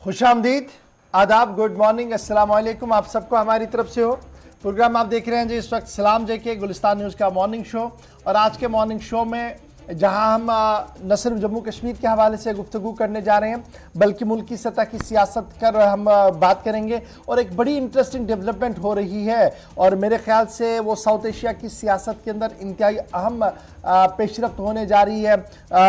खुशामदीद, आदाब, good morning, अस्सलाम वालेकुम। आप सबको हमारी तरफ से हो। प्रोग्राम आप देख रहे हैं जी इस वक्त सलाम जे के गुलिस्तान न्यूज़ का मॉर्निंग शो। और आज के मॉर्निंग शो में जहां हम न सिर्फ जम्मू कश्मीर के हवाले से गुफ्तगू करने जा रहे हैं बल्कि मुल्क की सतह की सियासत कर हम बात करेंगे। और एक बड़ी इंटरेस्टिंग डेवलपमेंट हो रही है और मेरे ख्याल से वो साउथ एशिया की सियासत के अंदर इंतहाई अहम पेशरफ्त होने जा रही है।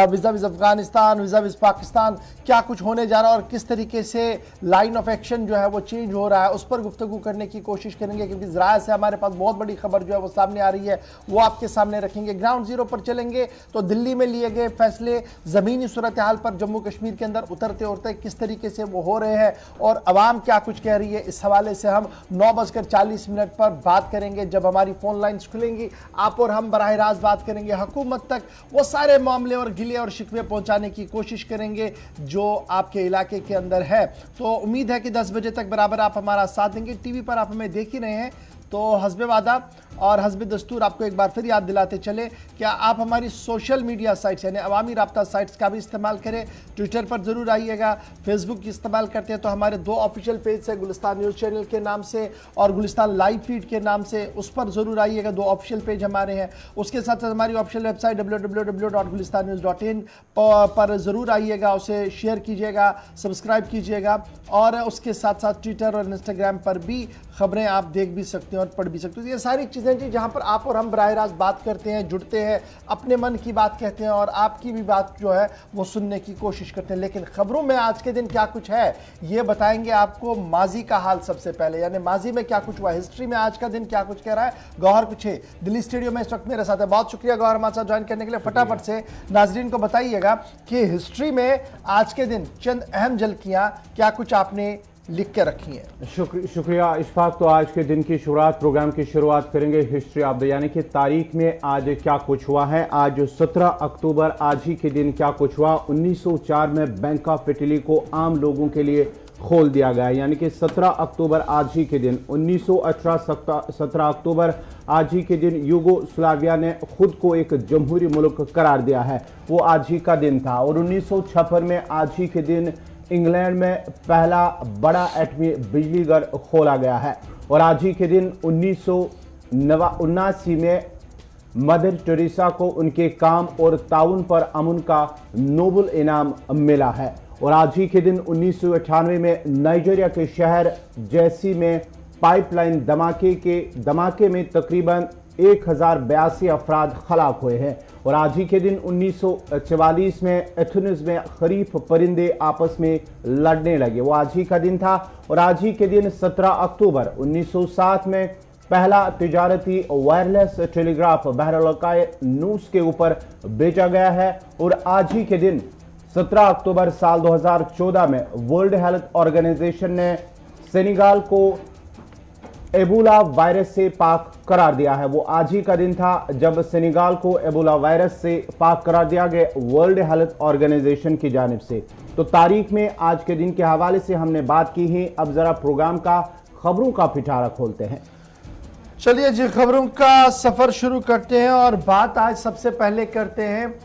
विज़ा विज़ अफ़गानिस्तान, विज़ा विज़ पाकिस्तान, क्या कुछ होने जा रहा है और किस तरीके से लाइन ऑफ एक्शन जो है वो चेंज हो रहा है, उस पर गुफ्तगू करने की कोशिश करेंगे। क्योंकि ज़राए से हमारे पास बहुत बड़ी खबर जो है वो सामने आ रही है, वो आपके सामने रखेंगे। ग्राउंड जीरो पर चलेंगे तो दिल्ली में लिए गए फैसले ज़मीनी सूरत हाल पर जम्मू कश्मीर के अंदर उतरते उतरते किस तरीके से वो हो रहे हैं और अवाम क्या कुछ कह रही है, इस हवाले से हम 9:40 पर बात करेंगे। जब हमारी फ़ोन लाइन्स खुलेंगी आप और हम बराह रास्त बात करेंगे, हुकूमत तक वो सारे मामले और गिले और शिकवे पहुंचाने की कोशिश करेंगे जो आपके इलाके के अंदर है। तो उम्मीद है कि 10 बजे तक बराबर आप हमारा साथ देंगे। टीवी पर आप हमें देख ही रहे हैं तो हस्बे वादा और हस्बे दस्तूर आपको एक बार फिर याद दिलाते चले कि आप हमारी सोशल मीडिया साइट्स यानी अवामी राब्ता साइट्स का भी इस्तेमाल करें। ट्विटर पर ज़रूर आइएगा, फेसबुक की इस्तेमाल करते हैं तो हमारे 2 ऑफिशियल पेज है, गुलिस्तान न्यूज़ चैनल के नाम से और गुलिस्तान लाइव फीड के नाम से, उस पर ज़रूर आइएगा। 2 ऑफिशियल पेज हमारे हैं। उसके साथ साथ हमारी ऑफिशियल वेबसाइट www.gulistannews.in पर ज़रूर आइएगा, उसे शेयर कीजिएगा, सब्सक्राइब कीजिएगा। और उसके साथ साथ ट्विटर और इंस्टाग्राम पर भी खबरें आप देख भी सकते हैं और पढ़ भी सकते हैं। ये सारी चीज़ें जी जहाँ पर आप और हम बराह रास्त बात करते हैं, जुड़ते हैं, अपने मन की बात कहते हैं और आपकी भी बात जो है वो सुनने की कोशिश करते हैं। लेकिन खबरों में आज के दिन क्या कुछ है ये बताएंगे आपको। माजी का हाल सबसे पहले, यानी माजी में क्या कुछ हुआ, हिस्ट्री में आज का दिन क्या कुछ कह रहा है। गौहर कुछे दिल्ली स्टेडियम में इस वक्त मेरे साथ है। बहुत शुक्रिया गौहर हमारे साथ ज्वाइन करने के लिए। फटाफट से नाजरीन को बताइएगा कि हिस्ट्री में आज के दिन चंद अहम झलकियां क्या कुछ आपने लिख के रखी है। शुक्रिया इशफाक। तो आज के दिन की शुरुआत, प्रोग्राम की शुरुआत करेंगे हिस्ट्री ऑफ द यानी कि तारीख में आज क्या कुछ हुआ है। आज 17 अक्टूबर, आज ही के दिन क्या कुछ हुआ। 1904 में बैंक ऑफ इटली को आम लोगों के लिए खोल दिया गया, यानी कि 17 अक्टूबर आज ही के दिन। 1918 17 अक्टूबर आज ही के दिन यूगोस्लाविया ने खुद को एक जमहूरी मुल्क करार दिया है, वो आज ही का दिन था। और 1956 में आज ही के दिन इंग्लैंड में पहला बड़ा एटमी बिजली घर खोला गया है। और आज ही के दिन 1979 में मदर टेरेसा को उनके काम और ताउन पर अमन का नोबेल इनाम मिला है। और आज ही के दिन 1998 में नाइजीरिया के शहर जैसी में पाइपलाइन धमाके में तकरीबन 1082 अफराद हलाक हुए हैं। और आज ही के दिन 1944 में एथेंस में खरीफ परिंदे आपस में लड़ने लगे, वो आज ही का दिन था। और आज ही के दिन 17 अक्टूबर 1907 में पहला तिजारती वायरलेस टेलीग्राफ बहरलकाए नूस के ऊपर भेजा गया है। और आज ही के दिन 17 अक्टूबर साल 2014 में वर्ल्ड हेल्थ ऑर्गेनाइजेशन ने सेनेगल को एबोला वायरस से पाक करार दिया है। वो आज ही का दिन था जब सेनेगल को एबोला वायरस से पाक करार दिया गया वर्ल्ड हेल्थ ऑर्गेनाइजेशन की जानिब से। तो तारीख में आज के दिन के हवाले से हमने बात की है। अब जरा प्रोग्राम का खबरों का पिटारा खोलते हैं। चलिए जी, खबरों का सफर शुरू करते हैं और बात आज सबसे पहले करते हैं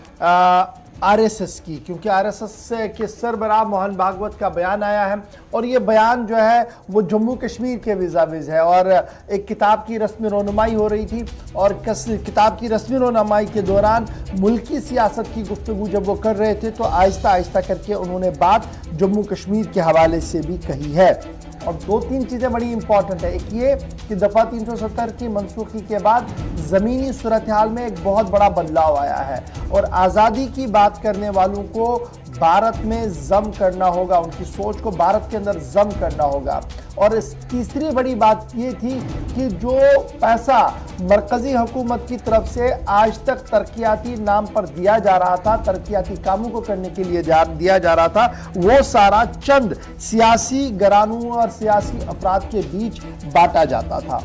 आरएसएस की, क्योंकि आरएसएस के सरबराह मोहन भागवत का बयान आया है और ये बयान जो है वो जम्मू कश्मीर के विज़ाविज़ है। और एक किताब की रस्मी रोनुमाई हो रही थी और किताब की रस्मी रोनुमाई के दौरान मुल्की सियासत की गुफ्तगू जब वो कर रहे थे तो आहिस्ता आहिस्ता करके उन्होंने बात जम्मू कश्मीर के हवाले से भी कही है। और 2-3 चीज़ें बड़ी इंपॉर्टेंट है। एक ये कि दफ़ा 370 की मनसूखी के बाद ज़मीनी सूरत हाल में एक बहुत बड़ा बदलाव आया है और आज़ादी की बात करने वालों को भारत में जम करना होगा, उनकी सोच को भारत के अंदर जम करना होगा। और इस तीसरी बड़ी बात ये थी कि जो पैसा मरकज़ी हुकूमत की तरफ से आज तक तरक्याती नाम पर दिया जा रहा था, तरक्याती कामों को करने के लिए दिया जा रहा था, वो सारा चंद सियासी घरानों और सियासी अफराद के बीच बांटा जाता था।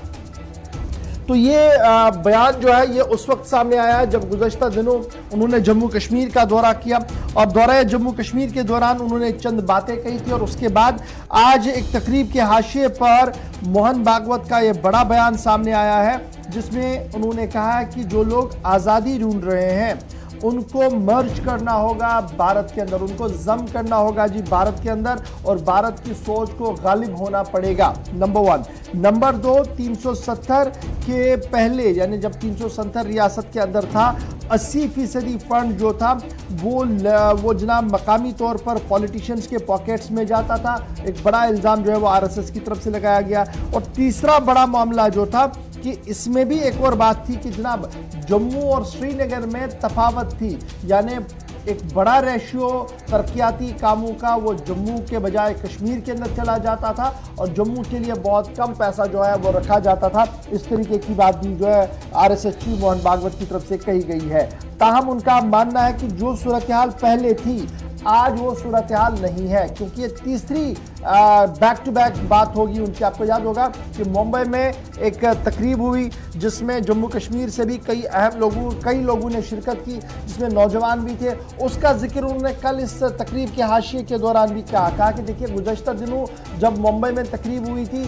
तो ये बयान जो है ये उस वक्त सामने आया है जब गुज़श्ता दिनों उन्होंने जम्मू कश्मीर का दौरा किया और दौरा जम्मू कश्मीर के दौरान उन्होंने चंद बातें कही थी। और उसके बाद आज एक तकरीब के हाशिए पर मोहन भागवत का ये बड़ा बयान सामने आया है जिसमें उन्होंने कहा है कि जो लोग आज़ादी ढूंढ रहे हैं उनको मर्ज करना होगा भारत के अंदर, उनको जम करना होगा जी भारत के अंदर, और भारत की सोच को गालिब होना पड़ेगा, नंबर 1। नंबर 2, 370 के पहले यानी जब 370 रियासत के अंदर था, 80% फंड जो था वो जनाब मकामी तौर पर पॉलिटिशियंस के पॉकेट्स में जाता था। एक बड़ा इल्ज़ाम जो है वो आरएसएस की तरफ से लगाया गया। और तीसरा बड़ा मामला जो था कि इसमें भी एक और बात थी कि जनाब जम्मू और श्रीनगर में तफावत थी, यानी एक बड़ा रेशियो तरक्याती कामों का वो जम्मू के बजाय कश्मीर के अंदर चला जाता था, और जम्मू के लिए बहुत कम पैसा जो है वो रखा जाता था। इस तरीके की बात भी जो है आरएसएस चीफ मोहन भागवत की तरफ से कही गई है। ताहम उनका मानना है कि जो सूरत हाल पहले थी आज वो सूरत हाल नहीं है, क्योंकि ये तीसरी बैक टू बैक बात होगी उनकी। आपको याद होगा कि मुंबई में एक तकरीब हुई जिसमें जम्मू कश्मीर से भी कई लोगों ने शिरकत की, जिसमें नौजवान भी थे। उसका जिक्र उन्होंने कल इस तकरीब के हाशिए के दौरान भी कहा कि देखिए गुज़श्ता दिनों जब मुंबई में तकरीब हुई थी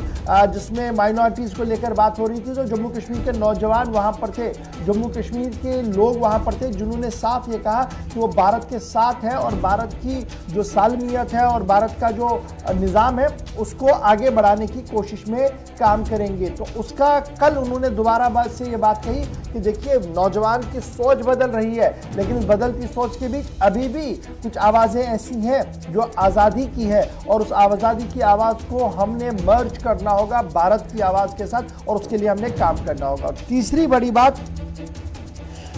जिसमें माइनॉरिटीज़ को लेकर बात हो रही थी, तो जम्मू कश्मीर के नौजवान वहाँ पर थे, जम्मू कश्मीर के लोग वहाँ पर थे, जिन्होंने साफ ये कहा कि वो भारत के साथ है और भारत की जो सालमियत है और भारत का जो निज़ाम है उसको आगे बढ़ाने की कोशिश में काम करेंगे। तो उसका कल उन्होंने दोबारा बात से ये बात कही कि देखिए नौजवान की सोच बदल रही है, लेकिन इस बदलती सोच के बीच अभी भी कुछ आवाज़ें ऐसी हैं जो आज़ादी की है, और उस आज़ादी की आवाज़ को हमने मर्ज करना होगा भारत की आवाज़ के साथ, और उसके लिए हमने काम करना होगा। तीसरी बड़ी बात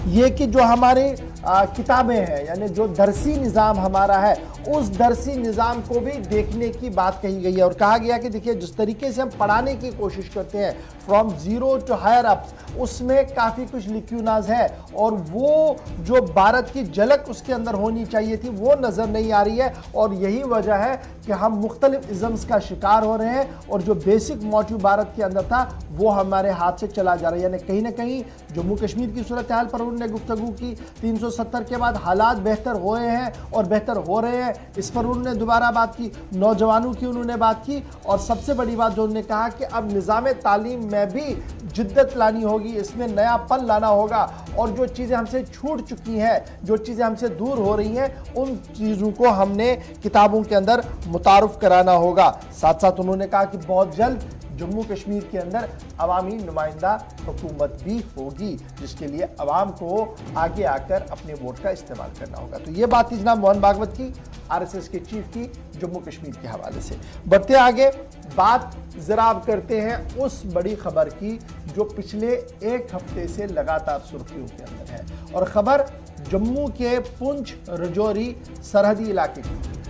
ये कि जो हमारे किताबें हैं, यानी जो दरसी निज़ाम हमारा है, उस दरसी निज़ाम को भी देखने की बात कही गई है। और कहा गया कि देखिए जिस तरीके से हम पढ़ाने की कोशिश करते हैं from zero to higher up, उसमें काफ़ी कुछ लिक्यूनाज है, और वो जो भारत की झलक उसके अंदर होनी चाहिए थी वो नज़र नहीं आ रही है। और यही वजह है कि हम मुख्तलिफ इज़म्स का शिकार हो रहे हैं, और जो बेसिक मोटिव भारत के अंदर था वो हमारे हाथ से चला जा रहा है। यानी कहीं ना कहीं जम्मू कश्मीर की सूरत हाल पर उन्होंने गुफ्तगू की, 370 के बाद हालात बेहतर हुए हैं और बेहतर हो रहे हैं, इस पर उन्होंने दोबारा बात की, नौजवानों की उन्होंने बात की, और सबसे बड़ी बात जो उन्होंने कहा कि अब निज़ाम तालीम में भी जिद्दत लानी होगी, इसमें नयापन लाना होगा, और जो चीज़ें हमसे छूट चुकी हैं, जो चीज़ें हमसे दूर हो रही हैं, उन चीज़ों को हमने किताबों के अंदर मुतारुफ कराना होगा। साथ साथ उन्होंने कहा कि बहुत जल्द जम्मू कश्मीर के अंदर अवामी नुमाइंदा हुकूमत भी होगी, जिसके लिए अवाम को आगे आकर अपने वोट का इस्तेमाल करना होगा। तो ये बात थी जनाब मोहन भागवत की, आरएसएस के चीफ की, जम्मू कश्मीर के हवाले से। बढ़ते आगे, बात जरा आप करते हैं उस बड़ी खबर की जो पिछले एक हफ्ते से लगातार सुर्खियों के अंदर है, और खबर जम्मू के पुंछ रजौरी सरहदी इलाके की।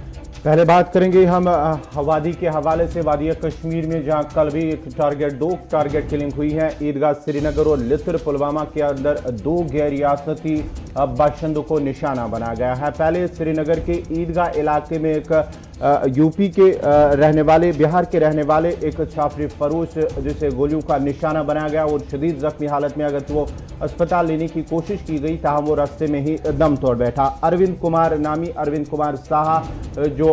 पहले बात करेंगे हम वादी के हवाले से। वादी कश्मीर में जहां कल भी दो टारगेट किलिंग हुई है। ईदगाह श्रीनगर और लित्र पुलवामा के अंदर 2 गैर रियासती बाशिंदों को निशाना बनाया गया है। पहले श्रीनगर के ईदगाह इलाके में एक यूपी के रहने वाले, बिहार के रहने वाले एक छापरी फरोश जिसे गोलियों का निशाना बनाया गया और शदीद जख्मी हालत में अगर वो अस्पताल लेने की कोशिश की गई, ताहम वो रास्ते में ही दम तोड़ बैठा। अरविंद कुमार साहा जो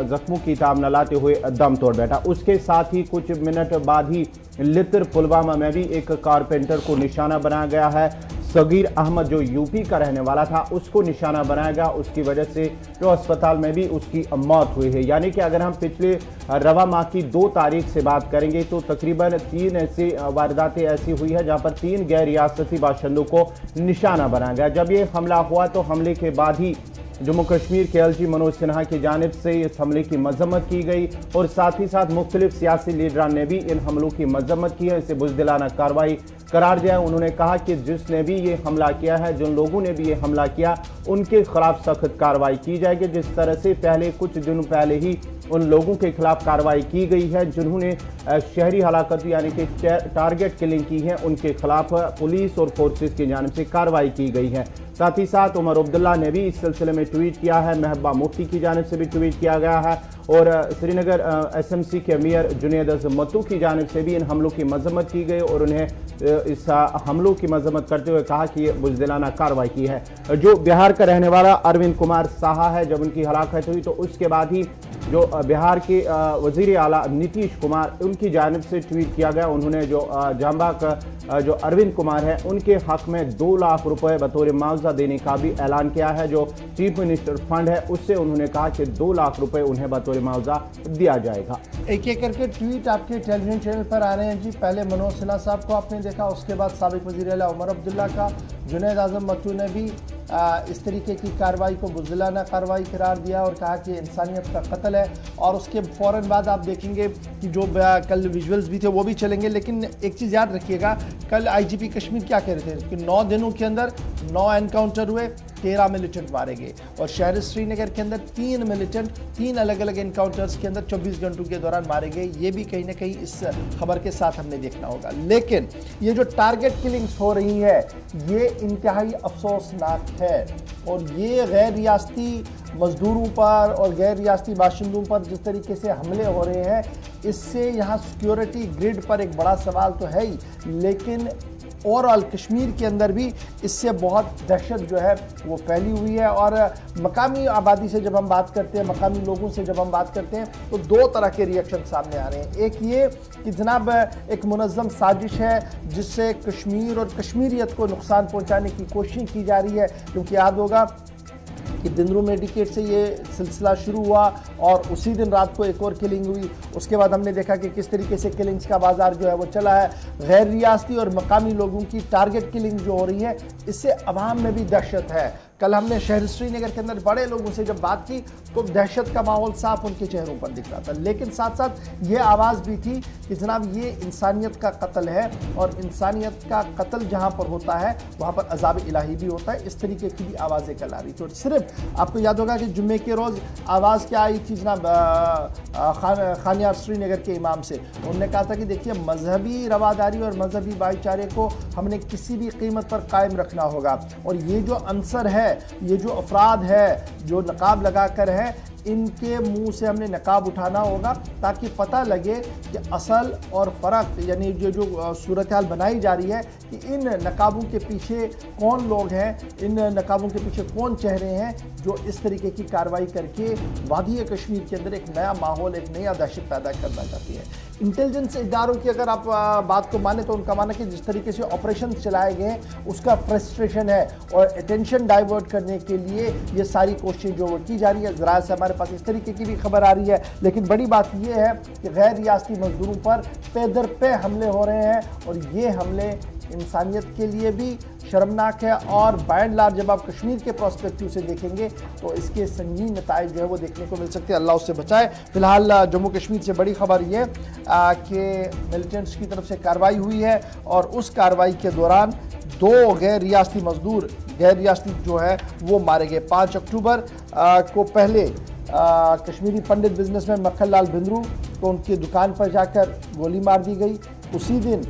जख्मों की ताब न लाते हुए दम तोड़ बैठा। उसके साथ ही कुछ मिनट बाद ही लित्र पुलवामा में भी एक कारपेंटर को निशाना बनाया गया है। सगीर अहमद जो यूपी का रहने वाला था उसको निशाना बनाया गया, उसकी वजह से जो अस्पताल में भी उसकी मौत हुई है। यानी कि अगर हम पिछले रवा माह की 2 तारीख से बात करेंगे तो तकरीबन 3 ऐसी वारदातें ऐसी हुई है जहां पर 3 गैर रियासती बाशिंदों को निशाना बनाया गया। जब ये हमला हुआ तो हमले के बाद ही जम्मू कश्मीर के एलजी मनोज सिन्हा की जानिब से इस हमले की मजम्मत की गई, और साथ ही साथ मुख्तलिफ सियासी लीडरान ने भी इन हमलों की मजम्मत की है, इसे बुज़दिलाना कार्रवाई करार दिया। उन्होंने कहा कि जिसने भी ये हमला किया है, जिन लोगों ने भी ये हमला किया, उनके खिलाफ सख्त कार्रवाई की जाएगी। जिस तरह से पहले कुछ दिनों पहले ही उन लोगों के खिलाफ कार्रवाई की गई है जिन्होंने शहरी हलाकत यानी कि टारगेट किलिंग की है, उनके खिलाफ पुलिस और फोर्सेस की जानिब से कार्रवाई की गई है। साथ ही साथ उमर अब्दुल्ला ने भी इस सिलसिले में ट्वीट किया है, महबूबा मुफ्ती की जानिब से भी ट्वीट किया गया है, और श्रीनगर एसएमसी के मेयर जुनैद मत्तू की जानिब से भी इन हमलों की मजम्मत की गई और उन्हें इस हमलों की मजम्मत करते हुए कहा कि ये बुज़दिलाना कार्रवाई की है। जो बिहार का रहने वाला अरविंद कुमार साहा है, जब उनकी हलाकत हुई तो उसके बाद ही जो बिहार के वजीर आला नीतीश कुमार उनकी जानिब से ट्वीट किया गया। उन्होंने जो जांबाग जो अरविंद कुमार है उनके हक में 2 लाख रुपए बतौर मुआवजा देने का भी ऐलान किया है। जो चीफ मिनिस्टर फंड है उससे उन्होंने कहा कि 2 लाख रुपए उन्हें बतौर मुआवजा दिया जाएगा। एक एक करके ट्वीट आपके टेलीविजन चैनल पर आ रहे हैं जी। पहले मनोज सिन्हा साहब को आपने देखा, उसके बाद साबिक वज़ीर आला उमर अब्दुल्ला का, जुनैद आज़म मत्तू ने भी इस तरीके की कार्रवाई को बुज़दिलाना कार्रवाई करार दिया और कहा कि इंसानियत का कत्ल है। और उसके फ़ौरन बाद आप देखेंगे कि जो कल विजुअल्स भी थे वो भी चलेंगे। लेकिन एक चीज़ याद रखिएगा, कल आईजीपी कश्मीर क्या कह रहे थे कि 9 दिनों के अंदर 9 एनकाउंटर हुए, 13 मिलिटेंट मारे गए। और शहर श्रीनगर के अंदर 3 मिलिटेंट 3 अलग अलग एनकाउंटर्स के अंदर 24 घंटों के दौरान मारे गए। ये भी कहीं ना कहीं इस खबर के साथ हमने देखना होगा। लेकिन ये जो टारगेट किलिंग्स हो रही है ये इंतहाई अफसोसनाक है। और ये गैर रियासती मजदूरों पर और गैर रियासती बाशिंदों पर जिस तरीके से हमले हो रहे हैं, इससे यहाँ सिक्योरिटी ग्रिड पर एक बड़ा सवाल तो है ही, लेकिन ओवरऑल कश्मीर के अंदर भी इससे बहुत दहशत जो है वो फैली हुई है। और मकामी आबादी से जब हम बात करते हैं, मकामी लोगों से जब हम बात करते हैं, तो 2 तरह के रिएक्शन सामने आ रहे हैं। एक ये कि जनाब एक मुनज़्ज़म साजिश है जिससे कश्मीर और कश्मीरियत को नुकसान पहुंचाने की कोशिश की जा रही है। क्योंकि याद होगा कि बिंद्रू मेडिकेट से ये सिलसिला शुरू हुआ और उसी दिन रात को एक और किलिंग हुई। उसके बाद हमने देखा कि किस तरीके से किलिंग्स का बाजार जो है वो चला है। गैर रियासती और मकामी लोगों की टारगेट किलिंग जो हो रही है, इससे अवाम में भी दहशत है। कल हमने शहर श्रीनगर के अंदर बड़े लोगों से जब बात की तो दहशत का माहौल साफ उनके चेहरों पर दिख रहा था। लेकिन साथ साथ ये आवाज़ भी थी कि जनाब ये इंसानियत का कत्ल है और इंसानियत का कत्ल जहाँ पर होता है वहाँ पर अज़ाब इलाही भी होता है। इस तरीके की भी आवाज़ें कल आ रही थी। और सिर्फ आपको याद होगा कि जुम्मे के रोज़ आवाज़ क्या आई थी जनाब खानियार श्रीनगर के इमाम से। उन्होंने कहा था कि देखिए मजहबी रवादारी और मजहबी भाईचारे को हमने किसी भी कीमत पर कायम रखना होगा। और ये जो अंसर है, ये जो अफराद है जो नकाब लगा कर है, इनके मुंह से हमने नकाब उठाना होगा ताकि पता लगे कि असल और फ़र्क, यानी जो सूरत हाल बनाई जा रही है कि इन नकाबों के पीछे कौन लोग हैं, इन नकाबों के पीछे कौन चेहरे हैं जो इस तरीके की कार्रवाई करके वादी कश्मीर के अंदर एक नया माहौल, एक नया दहशत पैदा करना चाहती है। इंटेलिजेंस इदारों की अगर आप बात को माने तो उनका मानना है कि जिस तरीके से ऑपरेशन चलाए गए उसका फ्रस्ट्रेशन है और अटेंशन डाइवर्ट करने के लिए ये सारी कोशिश जो वो की जा रही है। ज़रा से हमारे पास इस तरीके की भी खबर आ रही है। लेकिन बड़ी बात यह है कि गैर रियासती मजदूरों पर पे दर पे हमले हो रहे हैं और ये हमले इंसानियत के लिए भी शर्मनाक है। और बाय एंड लार्ज जब आप कश्मीर के प्रोस्पेक्टिव से देखेंगे तो इसके संगीन नताइज जो है वो देखने को मिल सकते हैं। अल्लाह उससे बचाए। फिलहाल जम्मू कश्मीर से बड़ी खबर ये कि मिलिटेंट्स की तरफ से कार्रवाई हुई है और उस कार्रवाई के दौरान 2 गैर रियासती मजदूर, गैर रियासती जो है वो मारे गए। 5 अक्टूबर को पहले कश्मीरी पंडित बिजनेसमैन मक्खन लाल बिंद्रू को उनकी दुकान पर जाकर गोली मार दी गई। उसी दिन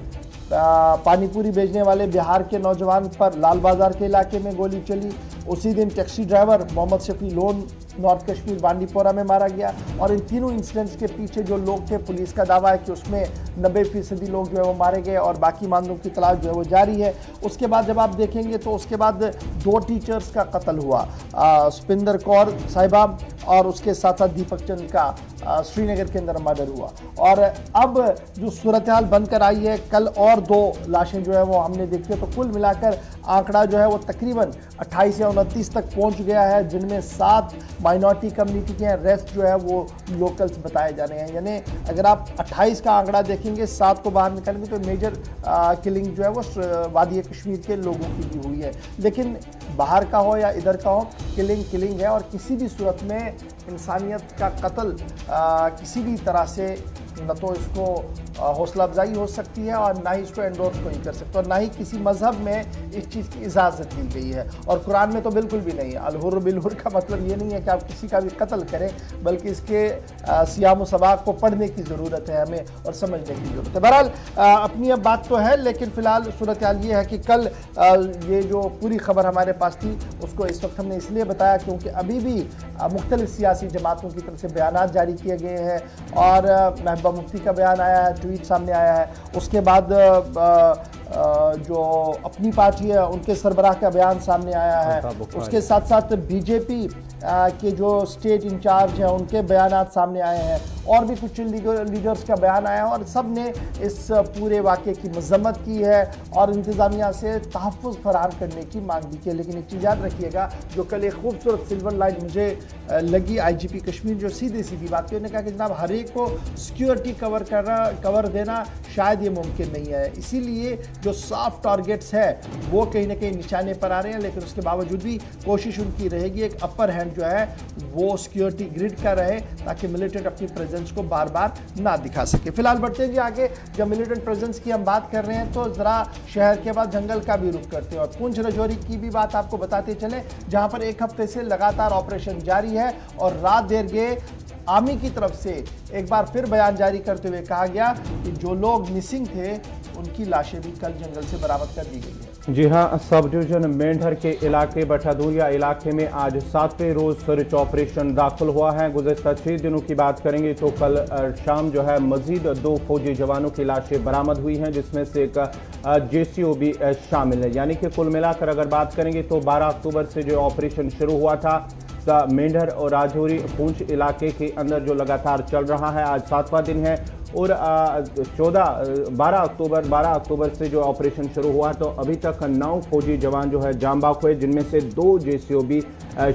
पानीपुरी बेचने वाले बिहार के नौजवान पर लाल बाजार के इलाके में गोली चली। उसी दिन taxi driver Mohammad Shafi Lone north Kashmir Bandipora में मारा गया। और इन तीनों इंसिडेंट्स के पीछे जो लोग थे, पुलिस का दावा है कि उसमें 90% लोग जो है वो मारे गए और बाकी मामलों की तलाश जो है वो जारी है। उसके बाद जब आप देखेंगे तो उसके बाद 2 टीचर्स का कत्ल हुआ, सुपिंदर कौर साहिबा और उसके साथ साथ दीपक चंद का श्रीनगर के अंदर मर्डर हुआ। और अब जो सूरत हाल बनकर आई है, कल और 2 लाशें जो है वो हमने देखी, तो कुल मिलाकर आंकड़ा जो है वो तकरीबन 28 या 29 तक पहुंच गया है, जिनमें 7 माइनॉरिटी कम्युनिटी के हैं, रेस्ट जो है वो लोकल्स बताए जा रहे हैं। यानी अगर आप 28 का आंकड़ा देखेंगे, 7 को बाहर निकालेंगे तो मेजर किलिंग जो है वो वादी कश्मीर के लोगों की भी हुई है। लेकिन बाहर का हो या इधर का हो, किलिंग है। और किसी भी सूरत में इंसानियत का कत्ल किसी भी तरह से न तो इसको हौसला अफजाई हो सकती है और ना ही इसको एंडोर्स कोई कर सकता और ना ही किसी मजहब में इस चीज़ की इजाज़त दी गई है। और कुरान में तो बिल्कुल भी नहीं है। अलहुर बिलहुर का मतलब ये नहीं है कि आप किसी का भी कत्ल करें, बल्कि इसके सियाम सबाक को पढ़ने की ज़रूरत है हमें और समझने की ज़रूरत है। बहरहाल अपनी अब बात तो है, लेकिन फ़िलहाल सूरत हाल ये है कि कल ये जो पूरी खबर हमारे पास थी उसको इस वक्त हमने इसलिए बताया क्योंकि अभी भी मुख्तलिफ सियासी जमातों की तरफ से बयान जारी किए गए हैं और महबूबा मुफ्ती का बयान आया है, ट्वीट सामने आया है। उसके बाद जो अपनी पार्टी है उनके सरबराह का बयान सामने आया है। उसके साथ साथ बीजेपी के जो स्टेट इंचार्ज हैं उनके बयानात सामने आए हैं और भी कुछ लीडर्स का बयान आया है और सब ने इस पूरे वाक़े की मजम्मत की है और इंतज़ामिया से तहफ़्फ़ुज़ फराहम करने की मांग भी की है। लेकिन एक चीज़ याद रखिएगा, जो कल एक खूबसूरत सिल्वर लाइन मुझे लगी IGP कश्मीर जो सीधी सीधी बात की, उन्होंने कहा कि जनाब हर एक को सिक्योरिटी कवर देना शायद ये मुमकिन नहीं है, इसीलिए जो सॉफ्ट टारगेट्स है वो कहीं ना कहीं निशाने पर आ रहे हैं। लेकिन उसके बावजूद भी कोशिश उनकी रहेगी एक अपर हैंड जो है वो सिक्योरिटी ग्रिड का रहे ताकि मिलिटेंट अपनी प्रेजेंस को बार बार ना दिखा सके। फिलहाल बढ़ते हैं जी आगे। जब मिलिटेंट प्रेजेंस की हम बात कर रहे हैं तो जरा शहर के बाद जंगल का भी रुख करते हैं और पुंछ राजौरी की भी बात आपको बताते चले, जहां पर एक हफ्ते से लगातार ऑपरेशन जारी है और रात देर गए आर्मी की तरफ से एक बार फिर बयान जारी करते हुए कहा गया कि जो लोग मिसिंग थे उनकी लाशें भी कल जंगल से बरामद कर दी गई है। जी हां, सब डिवीजन मेंढर के इलाके बठादूरिया इलाके में आज 7वें रोज सर्च ऑपरेशन दाखिल हुआ है। गुज़श्ता 6 दिनों की बात करेंगे तो कल शाम जो है मजीद 2 फौजी जवानों की लाशें बरामद हुई हैं, जिसमें से एक JCO भी शामिल है। यानी कि कुल मिलाकर अगर बात करेंगे तो 12 अक्टूबर से जो ऑपरेशन शुरू हुआ था मेंढर और राजौरी पुंछ इलाके के अंदर जो लगातार चल रहा है, आज 7वां दिन है और 12 अक्टूबर से जो ऑपरेशन शुरू हुआ तो अभी तक 9 फौजी जवान जो है जान बाक हुए, जिनमें से 2 JCO भी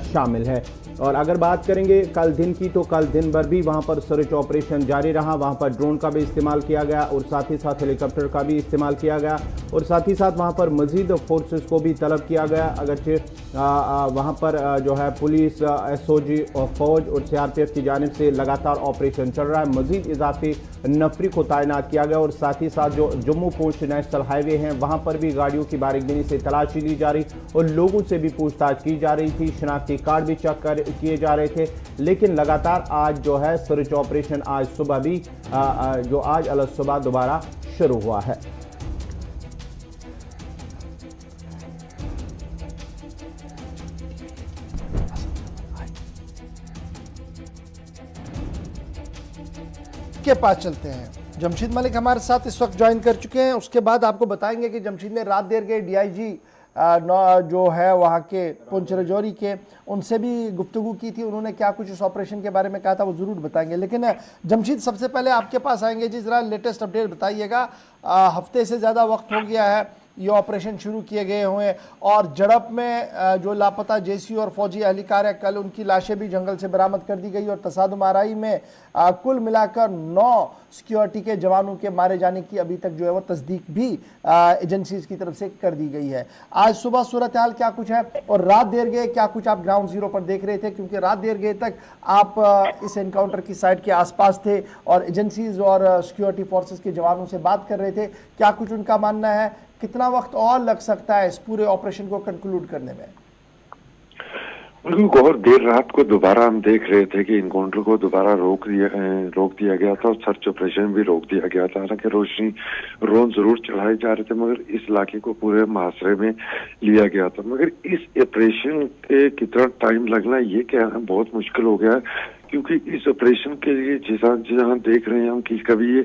शामिल है। और अगर बात करेंगे कल दिन की तो कल दिन भर भी वहां पर सर्च ऑपरेशन जारी रहा। वहां पर ड्रोन का भी इस्तेमाल किया गया और साथ ही साथ हेलीकॉप्टर का भी इस्तेमाल किया गया और साथ ही साथ वहां पर मजीद फोर्सेस को भी तलब किया गया। अगरचे वहां पर जो है पुलिस, SOG और फौज और CRPF की जानिब से लगातार ऑपरेशन चल रहा है। मजीद इजाफी नफरी को तैनात किया गया और साथ ही साथ जो जम्मू पुंछ नेशनल हाईवे हैं वहां पर भी गाड़ियों की बारीकबीनी से तलाशी ली जा रही और लोगों से भी पूछताछ की जा रही थी। शनाख्ती कार्ड भी चेक किए जा रहे थे। लेकिन लगातार आज जो है सर्च ऑपरेशन आज सुबह भी जो आज अल सुबह दोबारा शुरू हुआ है। के पास चलते हैं। जमशीद मलिक हमारे साथ इस वक्त ज्वाइन कर चुके हैं। उसके बाद आपको बताएंगे कि जमशीद ने रात देर गए DIG जो है वहाँ के पुंछ राजौरी के, उनसे भी गुफ्तगू की थी। उन्होंने क्या कुछ इस ऑपरेशन के बारे में कहा था वो ज़रूर बताएंगे। लेकिन जमशीद सबसे पहले आपके पास आएंगे जी, ज़रा लेटेस्ट अपडेट बताइएगा। हफ्ते से ज़्यादा वक्त हो गया है ये ऑपरेशन शुरू किए गए हुए और झड़प में जो लापता JCO और फौजी एहलकार है कल उनकी लाशें भी जंगल से बरामद कर दी गई और तसादुम आराई में कुल मिलाकर 9 सिक्योरिटी के जवानों के मारे जाने की अभी तक जो है वो तस्दीक भी एजेंसीज की तरफ से कर दी गई है। आज सुबह सूरत हाल क्या कुछ है और रात देर गए क्या कुछ आप ग्राउंड जीरो पर देख रहे थे, क्योंकि रात देर गए तक आप इस एनकाउंटर की साइड के आसपास थे और एजेंसीज और सिक्योरिटी फोर्सेस के जवानों से बात कर रहे थे। क्या कुछ उनका मानना है, कितना वक्त और लग सकता है इस पूरे ऑपरेशन को कंक्लूड करने में? और देर रात को दोबारा हम देख रहे थे कि इनकाउंटर को दोबारा रोक दिया गया था और सर्च ऑपरेशन भी रोक दिया गया था। हालांकि रोशनी ड्रोन जरूर चढ़ाए जा रहे थे मगर इस इलाके को पूरे मुहासरे में लिया गया था। मगर इस ऑपरेशन के कितना टाइम लगना ये कहना बहुत मुश्किल हो गया है, क्योंकि इस ऑपरेशन के लिए जहाँ देख रहे हैं हम कि कभी ये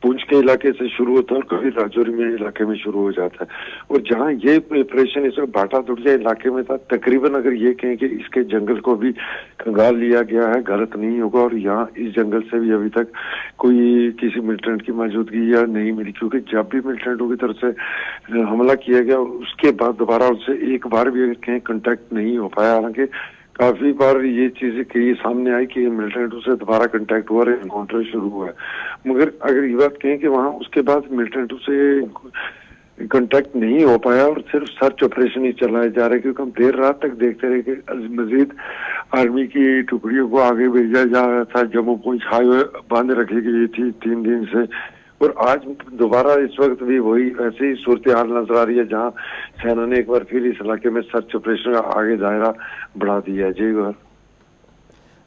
पुंछ के इलाके से शुरू होता है और कभी राजौरी में इलाके में शुरू हो जाता है। और जहाँ ये ऑपरेशन इस बाटादुरिया इलाके में था, तकरीबन अगर ये कहें कि इसके जंगल को भी खंगाल लिया गया है, गलत नहीं होगा। और यहाँ इस जंगल से भी अभी तक कोई किसी मिलिटेंट की मौजूदगी या नहीं मिली, क्योंकि जब भी मिलिटेंटों की तरफ से हमला किया गया उसके बाद दोबारा उससे एक बार भी अगर कहीं कंटेक्ट नहीं हो पाया। हालांकि काफी बार ये चीजें कहीं सामने आई कि मिलिटेंटों से दोबारा कांटेक्ट हुआ और एनकाउंटर शुरू हुआ है। मगर अगर ये बात कहें कि वहाँ उसके बाद मिलिटेंटों से कांटेक्ट नहीं हो पाया और सिर्फ सर्च ऑपरेशन ही चलाए जा रहे, क्योंकि हम देर रात तक देखते रहे कि मजीद आर्मी की टुकड़ियों को आगे भेजा जा रहा था। जम्मू पुंछ हाईवे बंद रखी गई थी 3 दिन से और आज दोबारा इस वक्त भी वही ऐसी ही सूरत हाल नजर आ रही है, जहां सेना ने एक बार फिर इस इलाके में सर्च ऑपरेशन का आगे दायरा बढ़ा दिया है। जी गौर,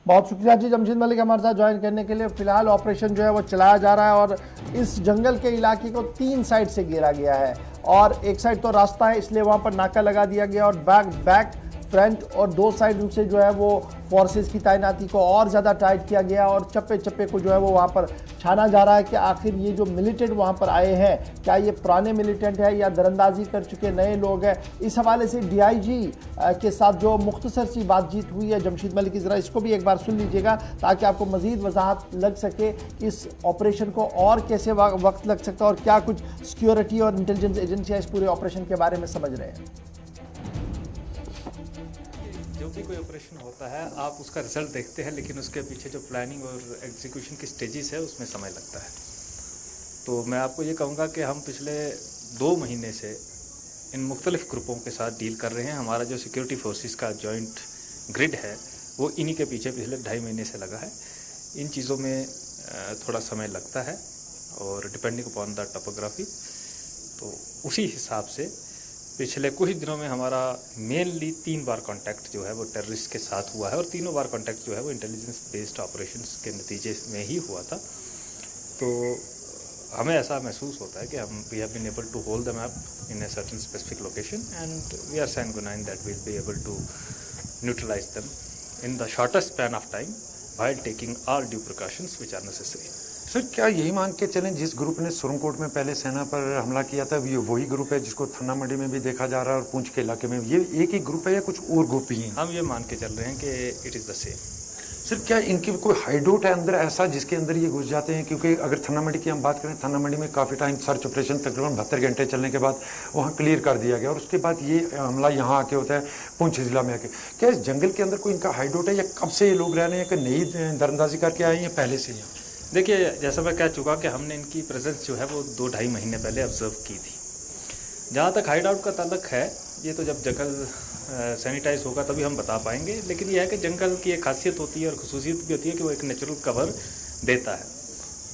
बहुत शुक्रिया जी जमशेद मलिक हमारे साथ ज्वाइन करने के लिए। फिलहाल ऑपरेशन जो है वो चलाया जा रहा है और इस जंगल के इलाके को 3 साइड से घेरा गया है और एक साइड तो रास्ता है इसलिए वहाँ पर नाका लगा दिया गया और बैक फ्रंट और 2 साइड से जो है वो फोर्सेस की तैनाती को और ज़्यादा टाइट किया गया और चप्पे चप्पे को जो है वो वहाँ पर छाना जा रहा है कि आखिर ये जो मिलिटेंट वहाँ पर आए हैं क्या ये पुराने मिलिटेंट है या दरअंदाजी कर चुके नए लोग हैं। इस हवाले से डीआईजी के साथ जो मुख्तसर सी बातचीत हुई है जमशेद मलिक की, ज़रा इसको भी एक बार सुन लीजिएगा ताकि आपको मज़ीद वजाहत लग सके कि इस ऑपरेशन को और कैसे वक्त लग सकता है और क्या कुछ सिक्योरिटी और इंटेलिजेंस एजेंसियाँ इस पूरे ऑपरेशन के बारे में समझ रहे हैं। जो भी कोई ऑपरेशन होता है आप उसका रिजल्ट देखते हैं, लेकिन उसके पीछे जो प्लानिंग और एग्जीक्यूशन की स्टेजेस है उसमें समय लगता है। तो मैं आपको ये कहूँगा कि हम पिछले 2 महीने से इन मुख्तलिफ ग्रुपों के साथ डील कर रहे हैं। हमारा जो सिक्योरिटी फोर्सेस का जॉइंट ग्रिड है वो इन्हीं के पीछे पिछले 2.5 महीने से लगा है। इन चीज़ों में थोड़ा समय लगता है और डिपेंडिंग अपॉन द टोपोग्राफी, तो उसी हिसाब से पिछले कुछ दिनों में हमारा मेनली 3 बार कांटेक्ट जो है वो टेररिस्ट के साथ हुआ है और तीनों बार कांटेक्ट जो है वो इंटेलिजेंस बेस्ड ऑपरेशंस के नतीजे में ही हुआ था। तो हमें ऐसा महसूस होता है कि we have been able to hold them up in a certain specific location and we are sanguine that we will be able to neutralise them in the shortest span of time while taking all due precautions which are necessary. Sir क्या यही मान के चलें जिस group ने सुरनकोट में पहले सेना पर हमला किया था ये वही ग्रुप है जिसको थन्ना मंडी में भी देखा जा रहा है और पुंछ के इलाके में ये एक ही ग्रुप है या कुछ और ग्रुप भी हैं? हम ये मान के चल रहे हैं कि it is the same. Sir क्या इनकी कोई हाइडआउट है अंदर ऐसा जिसके अंदर ये घुस जाते हैं? क्योंकि अगर थन्ना मंडी की हम बात करें, थन्ना मंडी में काफ़ी टाइम सर्च ऑपरेशन तकरीबन 72 घंटे चलने के बाद वहाँ क्लियर कर दिया गया और उसके बाद ये हमला यहाँ आके होता है पुंछ जिला में आके। क्या इस जंगल के अंदर कोई इनका हाइडआउट है या कब से ये लोग रह रहे हैं कि नई दरअंदाजी करके आए हैं या पहले से ही? देखिए, जैसा मैं कह चुका कि हमने इनकी प्रेजेंस जो है वो 2-2.5 महीने पहले ऑब्जर्व की थी। जहाँ तक हाइड आउट का ताल्लुक है, ये तो जब जंगल सैनिटाइज होगा तभी हम बता पाएंगे, लेकिन यह है कि जंगल की एक खासियत होती है और खसूसियत भी होती है कि वो एक नेचुरल कवर देता है।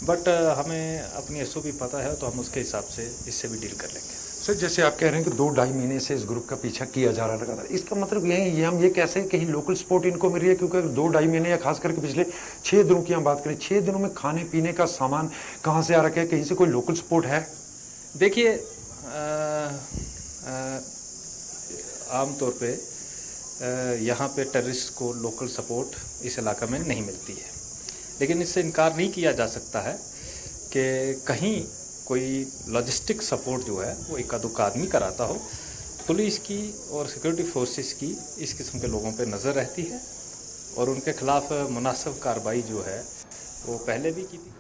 बट हमें अपनी SOP पता है तो हम उसके हिसाब से इससे भी डील कर लेंगे। सर जैसे आप कह रहे हैं कि 2-2.5 महीने से इस ग्रुप का पीछा किया जा रहा लगातार, इसका मतलब ये हम ये कैसे कहीं लोकल सपोर्ट इनको मिल रही है? क्योंकि 2-2.5 महीने या खास करके पिछले 6 दिनों की हम बात करें, 6 दिनों में खाने पीने का सामान कहाँ से आ रखा है? कहीं से कोई लोकल सपोर्ट है? देखिए, आमतौर पे यहाँ पे टेररिस्ट को लोकल सपोर्ट इस इलाके में नहीं मिलती है, लेकिन इससे इनकार नहीं किया जा सकता है कि कहीं कोई लॉजिस्टिक सपोर्ट जो है वो इक्का दुक्का आदमी कराता हो। पुलिस की और सिक्योरिटी फोर्सेस की इस किस्म के लोगों पे नज़र रहती है और उनके खिलाफ मुनासिब कार्रवाई जो है वो पहले भी की थी।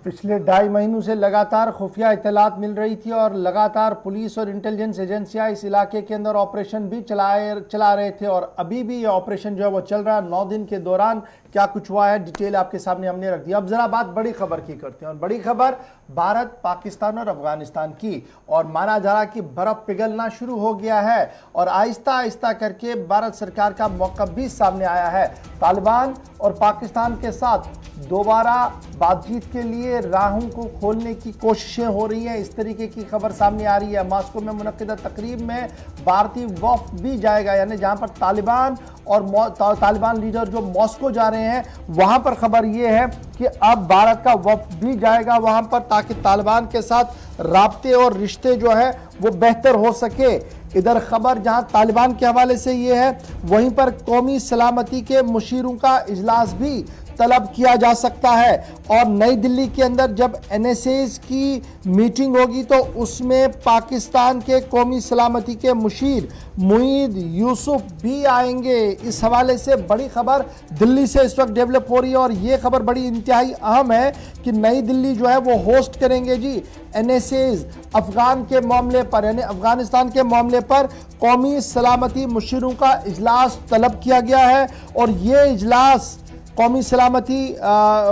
पिछले 2.5 महीनों से लगातार खुफिया इत्तलात मिल रही थी और लगातार पुलिस और इंटेलिजेंस एजेंसियां इस इलाके के अंदर ऑपरेशन भी चला रहे थे और अभी भी ये ऑपरेशन जो है वो चल रहा है। 9 दिन के दौरान क्या कुछ हुआ है डिटेल आपके सामने हमने रख दिया। अब जरा बात बड़ी खबर की करते हैं और बड़ी खबर भारत, पाकिस्तान और अफगानिस्तान की, और माना जा रहा कि बर्फ पिघलना शुरू हो गया है और आहिस्ता आहिस्ता करके भारत सरकार का मौक़िफ़ भी सामने आया है। तालिबान और पाकिस्तान के साथ दोबारा बातचीत के लिए राहों को खोलने की कोशिशें हो रही हैं, इस तरीके की खबर सामने आ रही है। मॉस्को में मुनक्किदा तकरीब में भारतीय वफ़द भी जाएगा, यानी जहां पर तालिबान और तालिबान लीडर जो मॉस्को जा रहे हैं वहां पर खबर यह है कि अब भारत का वफ़द भी जाएगा वहां पर, ताकि तालिबान के साथ राब्ते और रिश्ते जो है वो बेहतर हो सके। इधर खबर जहां तालिबान के हवाले से ये है, वहीं पर कौमी सलामती के मुशीरों का इजलास भी तलब किया जा सकता है और नई दिल्ली के अंदर जब NSAs की मीटिंग होगी तो उसमें पाकिस्तान के कौमी सलामती के मुशीर मुईद यूसुफ भी आएंगे। इस हवाले से बड़ी खबर दिल्ली से इस वक्त डेवलप हो रही है और ये खबर बड़ी इंतहाई अहम है कि नई दिल्ली जो है वो होस्ट करेंगे जी NSAs अफगान के मामले पर, यानी अफगानिस्तान के मामले पर कौमी सलामती मुशीरों का इजलास तलब किया गया है और ये इजलास कौमी सलामती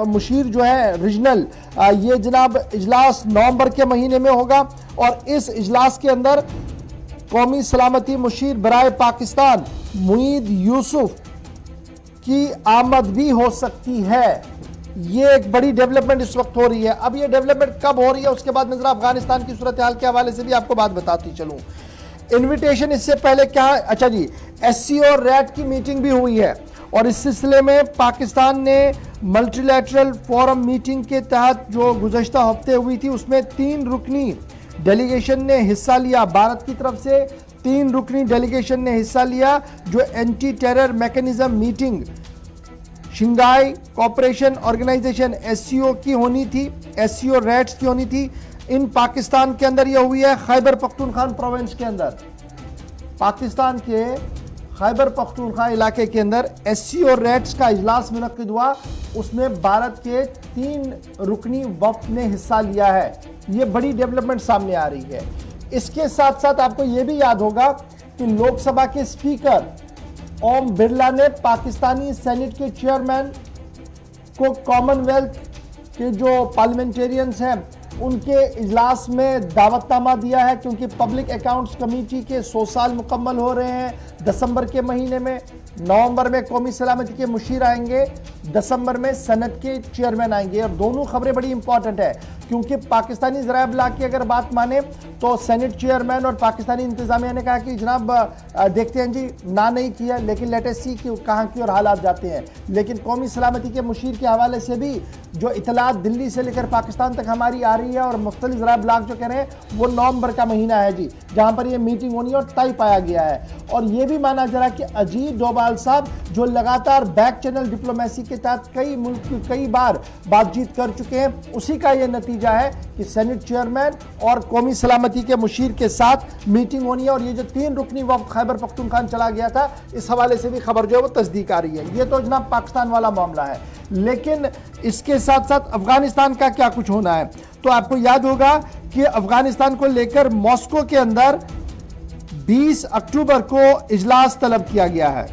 मुशीर जो है रीजनल, ये जनाब इजलास नवंबर के महीने में होगा और इस इजलास के अंदर कौमी सलामती मुशीर बराए पाकिस्तान मुईद यूसुफ की आमद भी हो सकती है। ये एक बड़ी डेवलपमेंट इस वक्त हो रही है। अब ये डेवलपमेंट कब हो रही है उसके बाद नजर अफगानिस्तान की सूरत हाल के हवाले से भी आपको बात बताती चलूं। इनविटेशन इससे पहले क्या, अच्छा जी, SCO और रैट की मीटिंग भी हुई है और इस सिलसिले में पाकिस्तान ने मल्टीलैटरल फोरम मीटिंग के तहत जो गुज़श्ता हफ्ते हुई थी उसमें 3 रुकनी डेलीगेशन ने हिस्सा लिया। भारत की तरफ से 3 रुकनी डेलीगेशन ने हिस्सा लिया जो anti terror mechanism meeting Shanghai cooperation organisation SCO की होनी थी, SCO रैट्स की होनी थी। इन पाकिस्तान के अंदर यह हुई है खैबर पख्तूनख्वा प्रोविंस के अंदर, पाकिस्तान के खैबर पख्तूनख्वा इलाके के अंदर SCO रैट्स का इजलास मुनक्किद हुआ। उसमें भारत के 3 रुकनी वफ्द ने हिस्सा लिया है। ये बड़ी डेवलपमेंट सामने आ रही है। इसके साथ साथ आपको यह भी याद होगा कि लोकसभा के स्पीकर ओम बिरला ने पाकिस्तानी सेनेट के चेयरमैन को कॉमनवेल्थ के जो पार्लियामेंटेरियंस हैं उनके इजलास में दावतनामा दिया है, क्योंकि पब्लिक अकाउंट्स कमेटी के 100 साल मुकम्मल हो रहे हैं दिसंबर के महीने में। नवंबर में कौमी सलामती के मुशीर आएंगे, दिसंबर में सेनेट के चेयरमैन आएंगे। और दोनों खबरें बड़ी इंपॉर्टेंट है क्योंकि पाकिस्तानी ज़राए इब्लाग की अगर बात माने तो सेनेट चेयरमैन और पाकिस्तानी इंतजामिया ने कहा कि जनाब देखते हैं जी, ना नहीं किया, लेकिन लेट अस सी कि कहाँ की और हालात जाते हैं। लेकिन कौमी सलामती के मुशीर के हवाले से भी जो इतलात दिल्ली से लेकर पाकिस्तान तक हमारी आ रही है और मुख्तलिफ ज़राए इब्लाग जो कह रहे हैं वो नवंबर का महीना है जी, जहाँ पर ये मीटिंग होनी है और तय पाया गया है। और ये भी माना जा रहा है कि अजीत डोभाल साहब जो लगातार बैक चैनल डिप्लोमेसी के तहत कई मुल्क की कई बार बातचीत कर चुके हैं, उसी का ये नतीजा है कि सेनेट चेयरमैन और कौमी सलामती के मुशीर के साथ मीटिंग होनी है। और ये जो 3 रुकनी वफ्द खैबर पख्तूनख्वा चला गया था, इस हवाले से भी खबर जो है वो तस्दीक आ रही है। ये तो जनाब पाकिस्तान वाला मामला है, लेकिन इसके साथ साथ अफगानिस्तान का क्या कुछ होना है। तो आपको याद होगा कि अफगानिस्तान को लेकर मॉस्को के अंदर 20 अक्टूबर को इजलास तलब किया गया है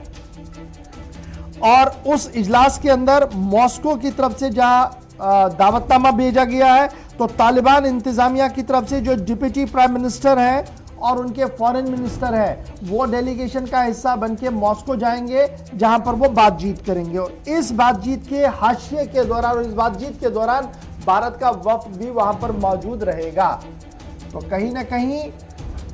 और उस इजलास के अंदर मॉस्को की तरफ से जहां दावतनामा भेजा गया है, तो तालिबान इंतजामिया की तरफ से जो डिप्टी प्राइम मिनिस्टर हैं और उनके फॉरेन मिनिस्टर हैं वो डेलीगेशन का हिस्सा बनके मॉस्को जाएंगे, जहां पर वो बातचीत करेंगे। और इस बातचीत के हाशिए के दौरान और इस बातचीत के दौरान भारत का वफ्द भी वहां पर मौजूद रहेगा। तो कहीं ना कहीं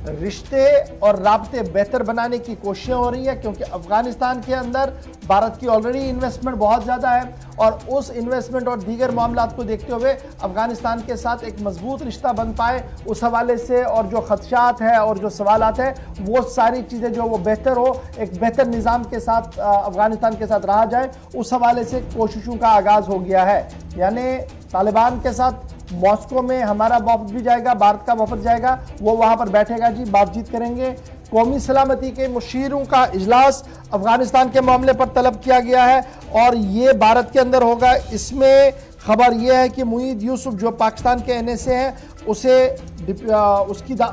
रिश्ते और राब्ते बेहतर बनाने की कोशिशें हो रही है, क्योंकि अफगानिस्तान के अंदर भारत की ऑलरेडी इन्वेस्टमेंट बहुत ज़्यादा है और उस इन्वेस्टमेंट और दीगर मामलात को देखते हुए अफगानिस्तान के साथ एक मजबूत रिश्ता बन पाए, उस हवाले से और जो खदशात है और जो सवालात है वो सारी चीज़ें जो वो बेहतर हो, एक बेहतर निज़ाम के साथ अफगानिस्तान के साथ रहा जाए, उस हवाले से कोशिशों का आगाज़ हो गया है। यानी तालिबान के साथ मॉस्को में हमारा वफद भी जाएगा, भारत का वफद जाएगा, वो वहाँ पर बैठेगा जी, बातचीत करेंगे। कौमी सलामती के मुशीरों का इजलास अफगानिस्तान के मामले पर तलब किया गया है और ये भारत के अंदर होगा। इसमें खबर यह है कि मुईद यूसुफ जो पाकिस्तान के NSA हैं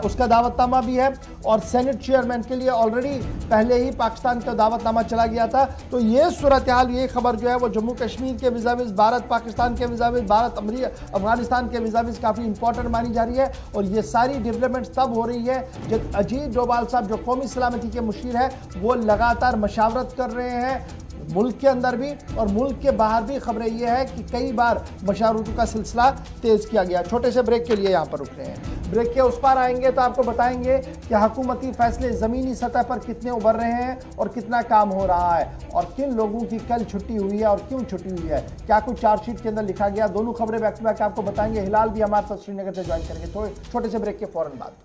उसका दावतनामा भी है और सेनेट चेयरमैन के लिए ऑलरेडी पहले ही पाकिस्तान का दावतनामा चला गया था। तो ये सूरत हाल, ये खबर जो है वो जम्मू कश्मीर के विज़ाविज़ भारत, पाकिस्तान के विज़ाविज़ भारत, अफगानिस्तान के विज़ाविज़ काफ़ी इंपॉर्टेंट मानी जा रही है। और ये सारी डेवलपमेंट्स तब हो रही है जब अजीत डोभाल साहब जो कौमी सलामती के मुशीर है वो लगातार मशावरत कर रहे हैं, मुल्क के अंदर भी और मुल्क के बाहर भी। खबरें ये है कि कई बार मशावरतों का सिलसिला तेज़ किया गया। छोटे से ब्रेक के लिए यहाँ पर रुक रहे हैं, ब्रेक के उस पार आएंगे तो आपको बताएंगे कि हुकूमती फैसले ज़मीनी सतह पर कितने उभर रहे हैं और कितना काम हो रहा है और किन लोगों की कल छुट्टी हुई है और क्यों छुट्टी हुई है, क्या कुछ चार्जशीट के अंदर लिखा गया। दोनों खबरें बैक टू बैक आपको बताएंगे। हिलाल भी हमारे साथ श्रीनगर से ज्वाइन करेंगे छोटे से ब्रेक के फौरन बाद।